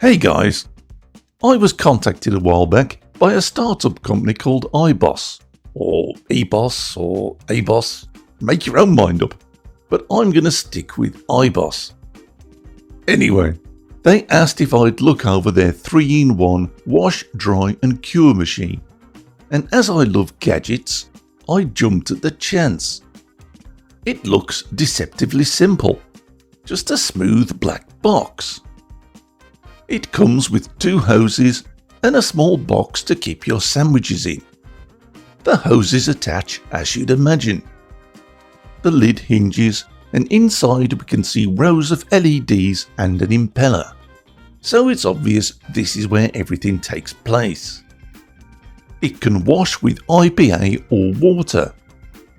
Hey guys, I was contacted a while back by a startup company called Ibos, or Eibos, or Eibos, make your own mind up, but I'm going to stick with Ibos. Anyway, they asked if I'd look over their 3-in-1 wash, dry and cure machine, and as I love gadgets, I jumped at the chance. It looks deceptively simple, just a smooth black box. It comes with 2 hoses and a small box to keep your sandwiches in. The hoses attach as you'd imagine. The lid hinges and inside we can see rows of LEDs and an impeller. So it's obvious this is where everything takes place. It can wash with IPA or water,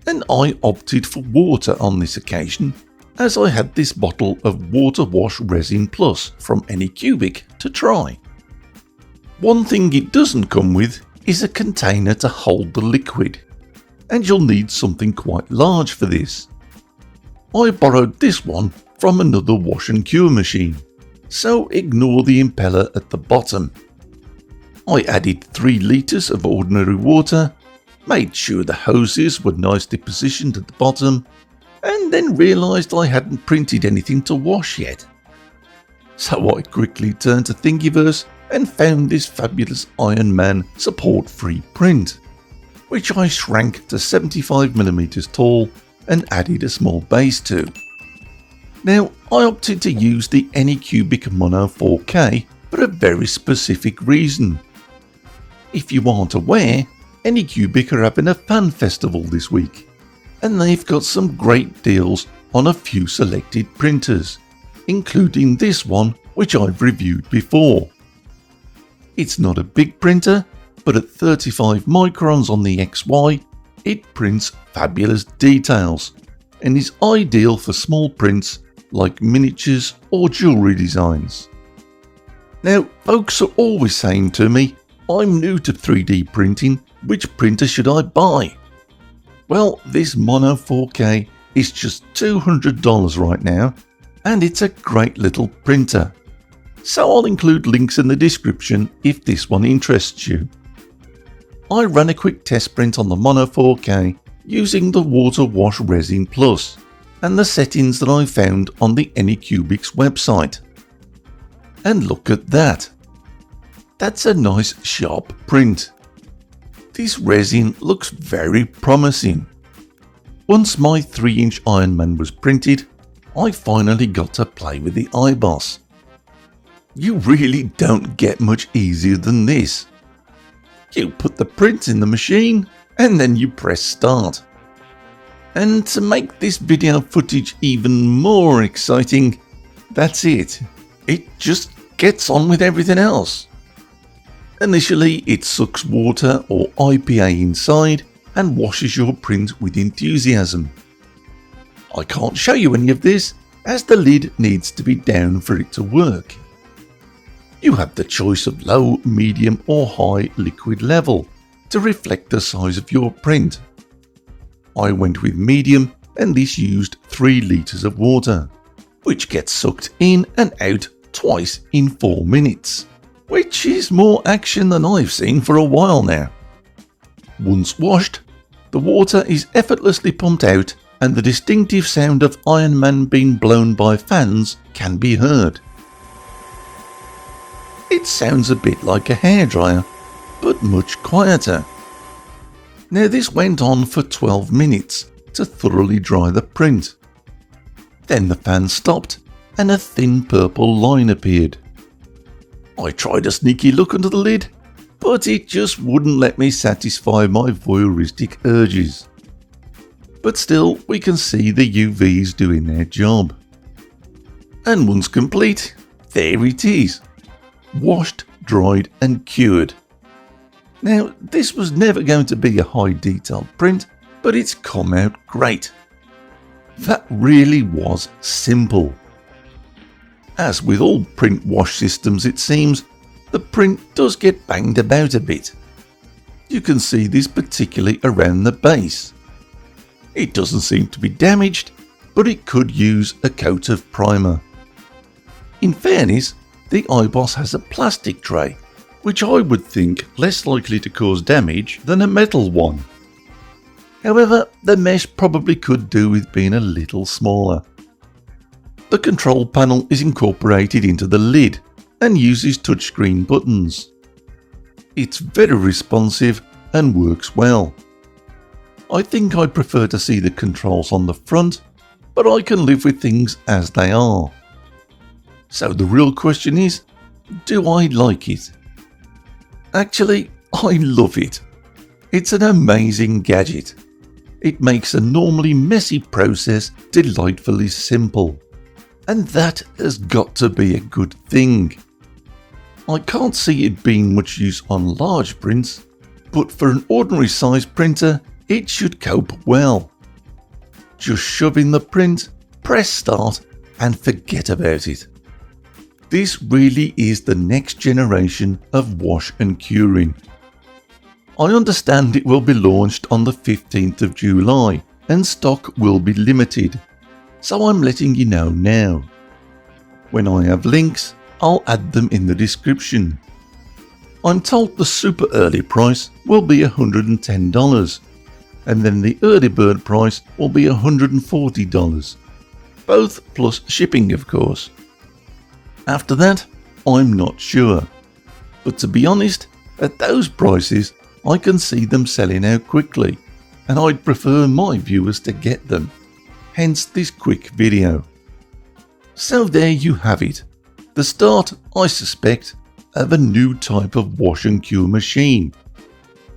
and I opted for water on this occasion as I had this bottle of Water Wash Resin Plus from ANYCUBIC to try. One thing it doesn't come with is a container to hold the liquid, and you'll need something quite large for this. I borrowed this one from another wash and cure machine, so ignore the impeller at the bottom. I added 3 litres of ordinary water, made sure the hoses were nicely positioned at the bottom, and then realised I hadn't printed anything to wash yet. So I quickly turned to Thingiverse and found this fabulous IRONMAN support-free print, which I shrank to 75mm tall and added a small base to. Now, I opted to use the ANYCUBIC Mono 4K for a very specific reason. If you aren't aware, ANYCUBIC are having a fan festival this week, and they've got some great deals on a few selected printers, including this one which I've reviewed before. It's not a big printer, but at 35 microns on the XY, it prints fabulous details and is ideal for small prints like miniatures or jewellery designs. Now, folks are always saying to me, I'm new to 3D printing, which printer should I buy? Well, this Mono 4K is just $200 right now, and it's a great little printer. So I'll include links in the description if this one interests you. I ran a quick test print on the Mono 4K using the Water Wash Resin Plus and the settings that I found on the ANYCUBIC's website. And look at that. That's a nice sharp print. This resin looks very promising. Once my 3-inch IRONMAN was printed, I finally got to play with the Ibos. You really don't get much easier than this. You put the print in the machine and then you press start. And to make this video footage even more exciting, that's it. It just gets on with everything else. Initially, it sucks water or IPA inside and washes your print with enthusiasm. I can't show you any of this as the lid needs to be down for it to work. You have the choice of low, medium or high liquid level to reflect the size of your print. I went with medium and this used 3 litres of water, which gets sucked in and out twice in 4 minutes. Which is more action than I've seen for a while now. Once washed, the water is effortlessly pumped out and the distinctive sound of IRONMAN being blown by fans can be heard. It sounds a bit like a hairdryer, but much quieter. Now this went on for 12 minutes to thoroughly dry the print. Then the fan stopped and a thin purple line appeared. I tried a sneaky look under the lid, but it just wouldn't let me satisfy my voyeuristic urges. But still, we can see the UVs doing their job. And once complete, there it is. Washed, dried and cured. Now, this was never going to be a high detailed print, but it's come out great. That really was simple. As with all print wash systems it seems, the print does get banged about a bit. You can see this particularly around the base. It doesn't seem to be damaged, but it could use a coat of primer. In fairness, the Ibos has a plastic tray, which I would think less likely to cause damage than a metal one. However, the mesh probably could do with being a little smaller. The control panel is incorporated into the lid and uses touchscreen buttons. It's very responsive and works well. I think I'd prefer to see the controls on the front, but I can live with things as they are. So the real question is, do I like it? Actually, I love it. It's an amazing gadget. It makes a normally messy process delightfully simple. And that has got to be a good thing. I can't see it being much use on large prints, but for an ordinary size printer, it should cope well. Just shove in the print, press start, and forget about it. This really is the next generation of wash and curing. I understand it will be launched on the 15th of July and stock will be limited, so I'm letting you know now. When I have links, I'll add them in the description. I'm told the super early price will be $110, and then the early bird price will be $140, both plus shipping of course. After that, I'm not sure, but to be honest, at those prices I can see them selling out quickly, and I'd prefer my viewers to get them, hence this quick video. So there you have it, the start, I suspect, of a new type of wash and cure machine.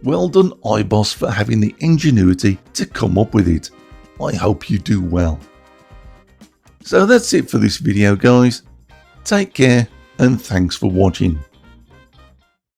Well done Ibos for having the ingenuity to come up with it. I hope you do well. So that's it for this video guys. Take care and thanks for watching.